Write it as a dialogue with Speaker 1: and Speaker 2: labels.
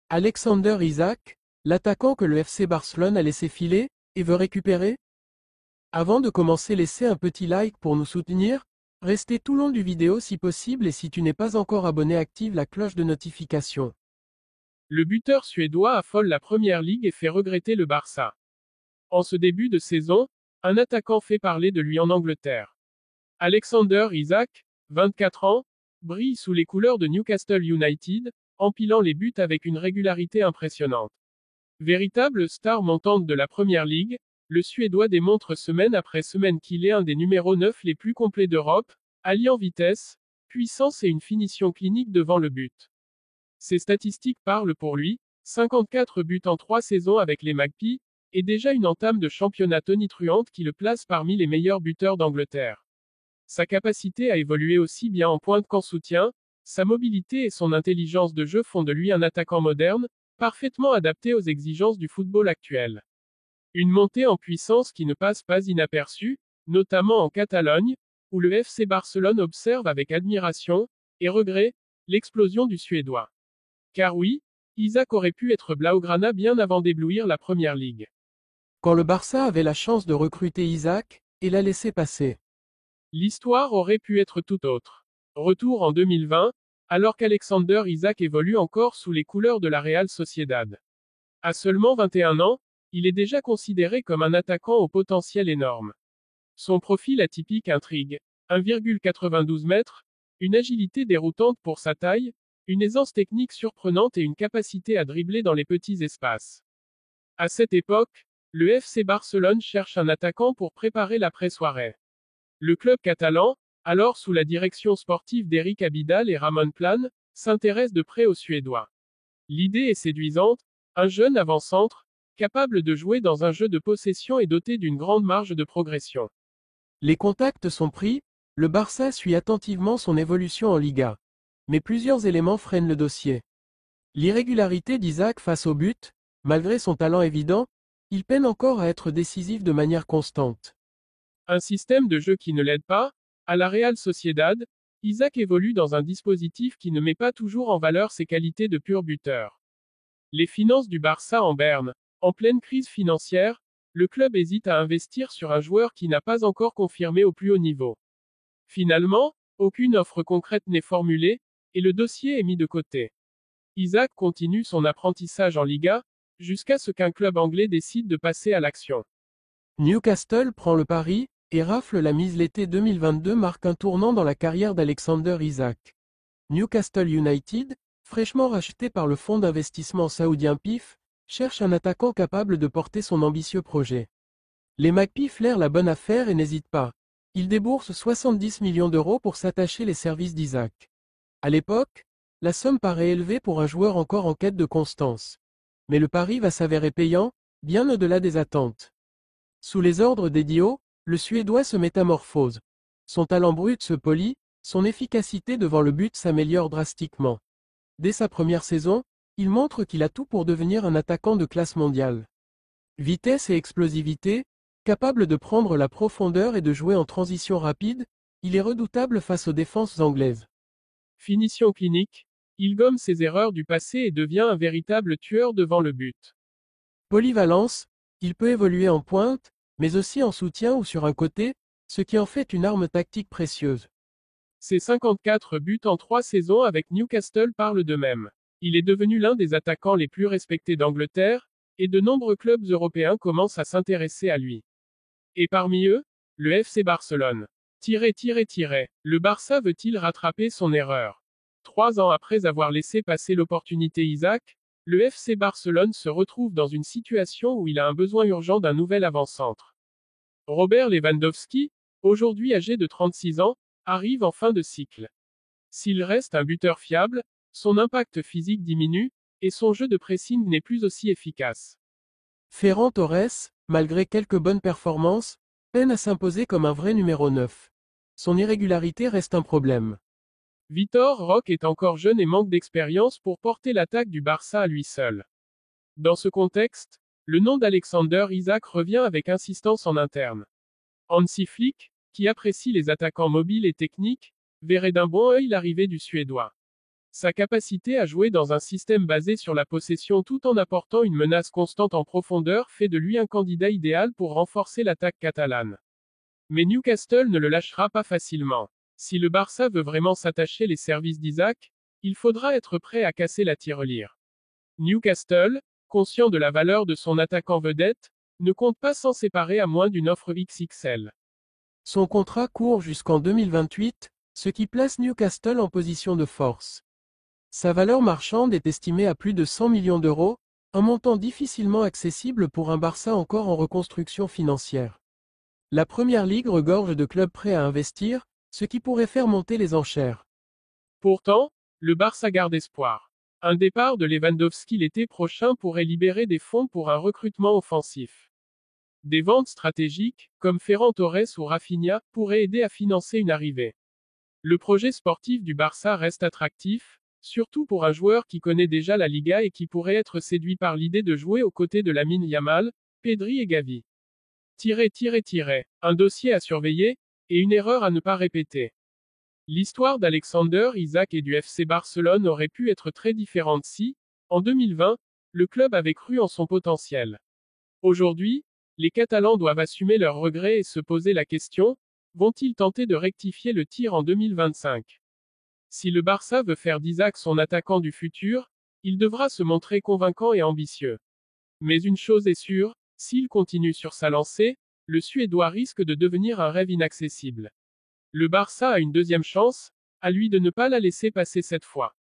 Speaker 1: Alexander Isak, l'attaquant que le FC Barcelone a laissé filer, et veut récupérer? Avant de commencer, laissez un petit like pour nous soutenir, restez tout le long du vidéo si possible et si tu n'es pas encore abonné active la cloche de notification.
Speaker 2: Le buteur suédois affole la Première Ligue et fait regretter le Barça. En ce début de saison, un attaquant fait parler de lui en Angleterre. Alexander Isak, 24 ans, brille sous les couleurs de Newcastle United, empilant les buts avec une régularité impressionnante. Véritable star montante de la Première Ligue, le Suédois démontre semaine après semaine qu'il est un des numéros 9 les plus complets d'Europe, alliant vitesse, puissance et une finition clinique devant le but. Ses statistiques parlent pour lui, 54 buts en 3 saisons avec les Magpies, et déjà une entame de championnat tonitruante qui le place parmi les meilleurs buteurs d'Angleterre. Sa capacité à évoluer aussi bien en pointe qu'en soutien, sa mobilité et son intelligence de jeu font de lui un attaquant moderne, parfaitement adapté aux exigences du football actuel. Une montée en puissance qui ne passe pas inaperçue, notamment en Catalogne, où le FC Barcelone observe avec admiration, et regret, l'explosion du Suédois. Car oui, Isak aurait pu être Blaugrana bien avant d'éblouir la Première Ligue.
Speaker 1: Quand le Barça avait la chance de recruter Isak, et l'a laissé passer.
Speaker 2: L'histoire aurait pu être tout autre. Retour en 2020, alors qu'Alexander Isak évolue encore sous les couleurs de la Real Sociedad. À seulement 21 ans, il est déjà considéré comme un attaquant au potentiel énorme. Son profil atypique intrigue. 1,92 m, une agilité déroutante pour sa taille, une aisance technique surprenante et une capacité à dribbler dans les petits espaces. À cette époque, le FC Barcelone cherche un attaquant pour préparer l'après-soirée. Le club catalan, alors sous la direction sportive d'Eric Abidal et Ramon Plan, s'intéresse de près aux Suédois. L'idée est séduisante, un jeune avant-centre, capable de jouer dans un jeu de possession et doté d'une grande marge de progression.
Speaker 1: Les contacts sont pris, le Barça suit attentivement son évolution en Liga. Mais plusieurs éléments freinent le dossier. L'irrégularité d'Isak face au but, malgré son talent évident, il peine encore à être décisif de manière constante.
Speaker 2: Un système de jeu qui ne l'aide pas, à la Real Sociedad, Isak évolue dans un dispositif qui ne met pas toujours en valeur ses qualités de pur buteur. Les finances du Barça en berne. En pleine crise financière, le club hésite à investir sur un joueur qui n'a pas encore confirmé au plus haut niveau. Finalement, aucune offre concrète n'est formulée, et le dossier est mis de côté. Isak continue son apprentissage en Liga, jusqu'à ce qu'un club anglais décide de passer à l'action.
Speaker 1: Newcastle prend le pari, et rafle la mise. L'été 2022 marque un tournant dans la carrière d'Alexander Isak. Newcastle United, fraîchement racheté par le fonds d'investissement saoudien PIF, cherche un attaquant capable de porter son ambitieux projet. Les Magpies flairent la bonne affaire et n'hésitent pas. Ils déboursent 70 millions d'euros pour s'attacher les services d'Isak. À l'époque, la somme paraît élevée pour un joueur encore en quête de constance. Mais le pari va s'avérer payant, bien au-delà des attentes. Sous les ordres d'Edio, le Suédois se métamorphose. Son talent brut se polit, son efficacité devant le but s'améliore drastiquement. Dès sa première saison, il montre qu'il a tout pour devenir un attaquant de classe mondiale. Vitesse et explosivité, capable de prendre la profondeur et de jouer en transition rapide, il est redoutable face aux défenses anglaises.
Speaker 2: Finition clinique, il gomme ses erreurs du passé et devient un véritable tueur devant le but.
Speaker 1: Polyvalence, il peut évoluer en pointe, mais aussi en soutien ou sur un côté, ce qui en fait une arme tactique précieuse.
Speaker 2: Ses 54 buts en 3 saisons avec Newcastle parlent d'eux-mêmes. Il est devenu l'un des attaquants les plus respectés d'Angleterre, et de nombreux clubs européens commencent à s'intéresser à lui. Et parmi eux, le FC Barcelone. Le Barça veut-il rattraper son erreur? 3 ans après avoir laissé passer l'opportunité Isak, le FC Barcelone se retrouve dans une situation où il a un besoin urgent d'un nouvel avant-centre. Robert Lewandowski, aujourd'hui âgé de 36 ans, arrive en fin de cycle. S'il reste un buteur fiable, son impact physique diminue, et son jeu de pressing n'est plus aussi efficace.
Speaker 1: Ferran Torres, malgré quelques bonnes performances, peine à s'imposer comme un vrai numéro 9. Son irrégularité reste un problème.
Speaker 2: Vitor Roque est encore jeune et manque d'expérience pour porter l'attaque du Barça à lui seul. Dans ce contexte, le nom d'Alexander Isak revient avec insistance en interne. Hansi Flick, qui apprécie les attaquants mobiles et techniques, verrait d'un bon œil l'arrivée du Suédois. Sa capacité à jouer dans un système basé sur la possession tout en apportant une menace constante en profondeur fait de lui un candidat idéal pour renforcer l'attaque catalane. Mais Newcastle ne le lâchera pas facilement. Si le Barça veut vraiment s'attacher les services d'Isaac, il faudra être prêt à casser la tirelire. Newcastle, conscient de la valeur de son attaquant vedette, ne compte pas s'en séparer à moins d'une offre XXL.
Speaker 1: Son contrat court jusqu'en 2028, ce qui place Newcastle en position de force. Sa valeur marchande est estimée à plus de 100 millions d'euros, un montant difficilement accessible pour un Barça encore en reconstruction financière. La Première Ligue regorge de clubs prêts à investir, ce qui pourrait faire monter les enchères.
Speaker 2: Pourtant, le Barça garde espoir. Un départ de Lewandowski l'été prochain pourrait libérer des fonds pour un recrutement offensif. Des ventes stratégiques, comme Ferran Torres ou Rafinha, pourraient aider à financer une arrivée. Le projet sportif du Barça reste attractif, surtout pour un joueur qui connaît déjà la Liga et qui pourrait être séduit par l'idée de jouer aux côtés de Lamine Yamal, Pedri et Gavi. Un dossier à surveiller, et une erreur à ne pas répéter. L'histoire d'Alexander Isak et du FC Barcelone aurait pu être très différente si, en 2020, le club avait cru en son potentiel. Aujourd'hui, les Catalans doivent assumer leurs regrets et se poser la question, vont-ils tenter de rectifier le tir en 2025? Si le Barça veut faire d'Isaac son attaquant du futur, il devra se montrer convaincant et ambitieux. Mais une chose est sûre, s'il continue sur sa lancée, le Suédois risque de devenir un rêve inaccessible. Le Barça a une deuxième chance, à lui de ne pas la laisser passer cette fois.